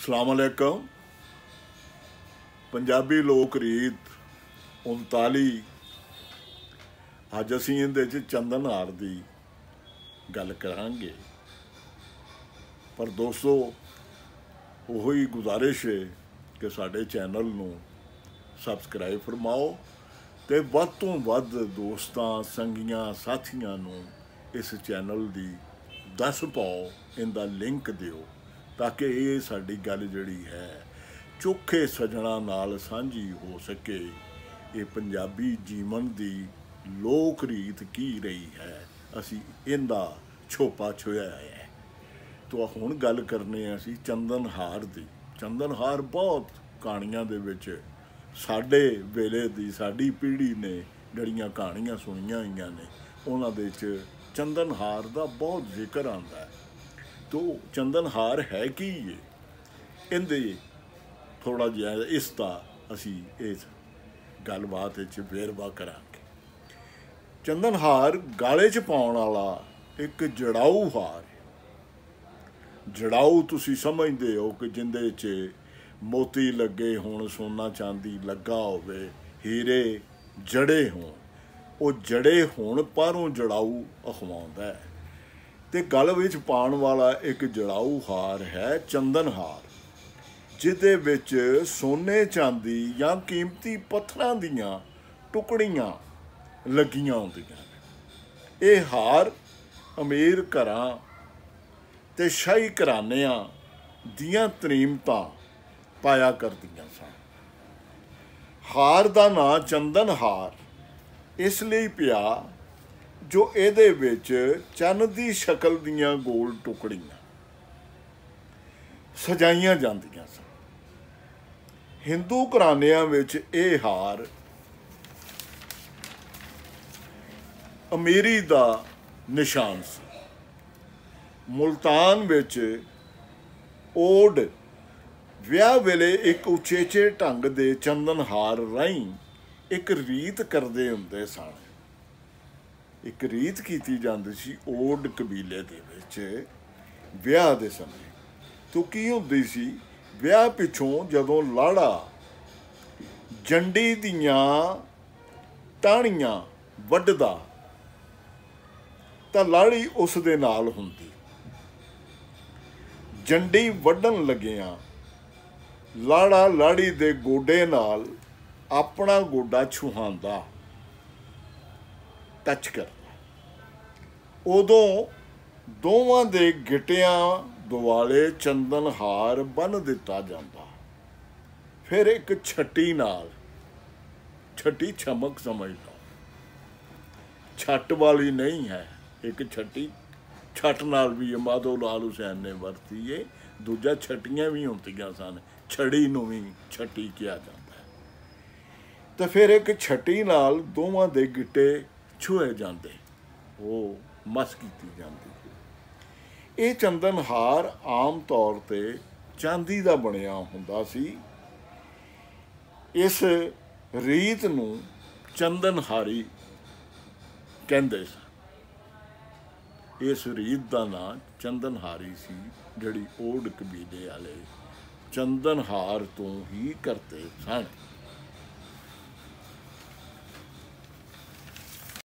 ਸਲਾਮ ਅਲੈਕਮ। ਪੰਜਾਬੀ ਲੋਕ ਰੀਤ 39 ਅੱਜ ਅਸੀਂ ਇਹਦੇ 'ਚ ਚੰਦਨਹਾਰ ਦੀ ਗੱਲ ਕਰਾਂਗੇ। ਪਰ ਦੋਸਤੋ, ਉਹੀ ਗੁਜ਼ਾਰਿਸ਼ ਹੈ ਕਿ ਸਾਡੇ ਚੈਨਲ ਨੂੰ ਸਬਸਕ੍ਰਾਈਬ ਫਰਮਾਓ ਅਤੇ ਵੱਧ ਤੋਂ ਵੱਧ ਦੋਸਤਾਂ, ਸੰਗੀਆਂ, ਸਾਥੀਆਂ ਨੂੰ ਇਸ ਚੈਨਲ ਦੀ ਦੱਸ ਪਾਓ, ਇਹਦਾ ਲਿੰਕ ਦਿਓ ਤਾਂ ਕਿ ਇਹ ਸਾਡੀ ਗੱਲ ਜਿਹੜੀ ਹੈ ਚੋਖੇ ਸੱਜਣਾਂ ਨਾਲ ਸਾਂਝੀ ਹੋ ਸਕੇ। ਇਹ ਪੰਜਾਬੀ ਜੀਵਨ ਦੀ ਲੋਕ ਰੀਤ ਕੀ ਰਹੀ ਹੈ, ਅਸੀਂ ਇਹਦਾ ਛੋਪਾ ਛੋਇਆ ਹੈ। ਤਾਂ ਹੁਣ ਗੱਲ ਕਰਨੇ ਆ ਅਸੀਂ ਚੰਦਨਹਾਰ ਦੀ। ਚੰਦਨਹਾਰ ਬਹੁਤ ਕਹਾਣੀਆਂ ਦੇ ਵਿੱਚ ਸਾਡੇ ਵੇਲੇ ਦੀ ਸਾਡੀ ਪੀੜ੍ਹੀ ਨੇ ਜਿਹੜੀਆਂ ਕਹਾਣੀਆਂ ਸੁਣੀਆਂ ਹੋਈਆਂ ਨੇ ਉਹਨਾਂ ਦੇ 'ਚ ਚੰਦਨਹਾਰ ਦਾ ਬਹੁਤ ਜ਼ਿਕਰ ਆਉਂਦਾ ਹੈ। ਤੋ ਚੰਦਨਹਾਰ ਹੈ ਕੀ ਹੈ, ਇਹਦੇ ਥੋੜ੍ਹਾ ਜਿਹਾ ਇਸ ਦਾ ਅਸੀਂ ਇਸ ਗੱਲਬਾਤ ਵਿੱਚ ਵੇਰਵਾ ਕਰਾਂਗੇ। ਚੰਦਨਹਾਰ ਗਾਲੇ 'ਚ ਪਾਉਣ ਵਾਲਾ ਇੱਕ ਜੜਾਊ ਹਾਰ ਹੈ। ਜੜਾਊ ਤੁਸੀਂ ਸਮਝਦੇ ਹੋ ਕਿ ਜਿਹਦੇ 'ਚ ਮੋਤੀ ਲੱਗੇ ਹੋਣ, ਸੋਨਾ ਚਾਂਦੀ ਲੱਗਾ ਹੋਵੇ, ਹੀਰੇ ਜੜੇ ਹੋਣ। ਉਹ ਜੜੇ ਹੋਣ ਪਰੋਂ ਜੜਾਊ ਅਖਵਾਉਂਦਾ ਹੈ। ਅਤੇ ਗਲ ਵਿੱਚ ਪਾਉਣ ਵਾਲਾ ਇੱਕ ਜੜਾਊ ਹਾਰ ਹੈ ਚੰਦਨਹਾਰ, ਜਿਹਦੇ ਵਿੱਚ ਸੋਨੇ ਚਾਂਦੀ ਜਾਂ ਕੀਮਤੀ ਪੱਥਰਾਂ ਦੀਆਂ ਟੁਕੜੀਆਂ ਲੱਗੀਆਂ ਹੁੰਦੀਆਂ ਨੇ। ਇਹ ਹਾਰ ਅਮੀਰ ਘਰਾਂ ਅਤੇ ਸ਼ਾਹੀ ਘਰਾਨਿਆਂ ਦੀਆਂ ਤਰੀਮਤਾਂ ਪਾਇਆ ਕਰਦੀਆਂ ਸਨ। ਹਾਰ ਦਾ ਨਾਂ ਚੰਦਨਹਾਰ ਇਸ ਲਈ ਪਿਆ ਜੋ ਇਹਦੇ ਵਿੱਚ ਚੰਨ ਦੀ ਸ਼ਕਲ ਦੀਆਂ ਗੋਲ ਟੁਕੜੀਆਂ ਸਜਾਈਆਂ ਜਾਂਦੀਆਂ ਸਨ। ਹਿੰਦੂ ਘਰਾਨਿਆਂ ਵਿੱਚ ਇਹ ਹਾਰ ਅਮੀਰੀ ਦਾ ਨਿਸ਼ਾਨ ਸੀ। ਮੁਲਤਾਨ ਵਿੱਚ ਓਡ ਵਿਆਹ ਵੇਲੇ ਇੱਕ ਉਚੇਚੇ ਢੰਗ ਦੇ ਚੰਦਨਹਾਰ ਰਾਹੀਂ ਇੱਕ ਰੀਤ ਕਰਦੇ ਹੁੰਦੇ ਸਨ। ਇੱਕ ਰੀਤ ਕੀਤੀ ਜਾਂਦੀ ਸੀ ਓਡ ਕਬੀਲੇ ਦੇ ਵਿੱਚ ਵਿਆਹ ਦੇ ਸਮੇਂ। ਤੋ ਕੀ ਹੁੰਦੀ ਸੀ, ਵਿਆਹ ਪਿੱਛੋਂ ਜਦੋਂ ਲਾੜਾ ਜੰਡੀ ਦੀਆਂ ਟਾਹਣੀਆਂ ਵੱਢਦਾ ਤਾਂ ਲਾੜੀ ਉਸ ਦੇ ਨਾਲ ਹੁੰਦੀ। ਜੰਡੀ ਵੱਢਣ ਲੱਗਿਆਂ ਲਾੜਾ ਲਾੜੀ ਦੇ ਗੋਡੇ ਨਾਲ ਆਪਣਾ ਗੋਡਾ ਛੁਹਾਉਂਦਾ, ਟੱਚ ਕਰਦਾ। ਉਦੋਂ ਦੋਵਾਂ ਦੇ ਗਿੱਟਿਆਂ ਦੁਆਲੇ ਚੰਦਨਹਾਰ ਬੰਨ੍ਹ ਦਿੱਤਾ ਜਾਂਦਾ। ਫਿਰ ਇੱਕ ਛੱਟੀ ਨਾਲ, ਛੱਟੀ ਛਮਕ ਸਮਝ ਲਓ, ਛੱਟ ਵਾਲੀ ਨਹੀਂ ਹੈ, ਇੱਕ ਛੱਟੀ ਛੱਟ ਨਾਲ ਵੀ ਮਾਧੋ ਲਾਲ ਹੁਸੈਨ ਨੇ ਵਰਤੀ ਹੈ। ਦੂਜਾ ਛੱਟੀਆਂ ਵੀ ਹੁੰਦੀਆਂ ਸਨ, ਛੜੀ ਨੂੰ ਵੀ ਛੱਟੀ ਕਿਹਾ ਜਾਂਦਾ। ਤਾਂ ਫਿਰ ਇੱਕ ਛੱਟੀ ਨਾਲ ਦੋਵਾਂ ਦੇ ਗਿੱਟੇ ਛੂਹੇ ਜਾਂਦੇ, ਉਹ ਮਸ ਕੀਤੀ ਜਾਂਦੀ। ਇਹ ਚੰਦਨਹਾਰ ਆਮ ਤੌਰ 'ਤੇ ਚਾਂਦੀ ਦਾ ਬਣਿਆ ਹੁੰਦਾ ਸੀ। ਇਸ ਰੀਤ ਨੂੰ ਚੰਦਨਹਾਰੀ ਕਹਿੰਦੇ ਸਨ। ਇਸ ਰੀਤ ਦਾ ਨਾਂ ਚੰਦਨਹਾਰੀ ਸੀ, ਜਿਹੜੀ ਓਡ ਕਬੀਲੇ ਵਾਲੇ ਚੰਦਨਹਾਰ ਤੋਂ ਹੀ ਕਰਦੇ ਸਨ।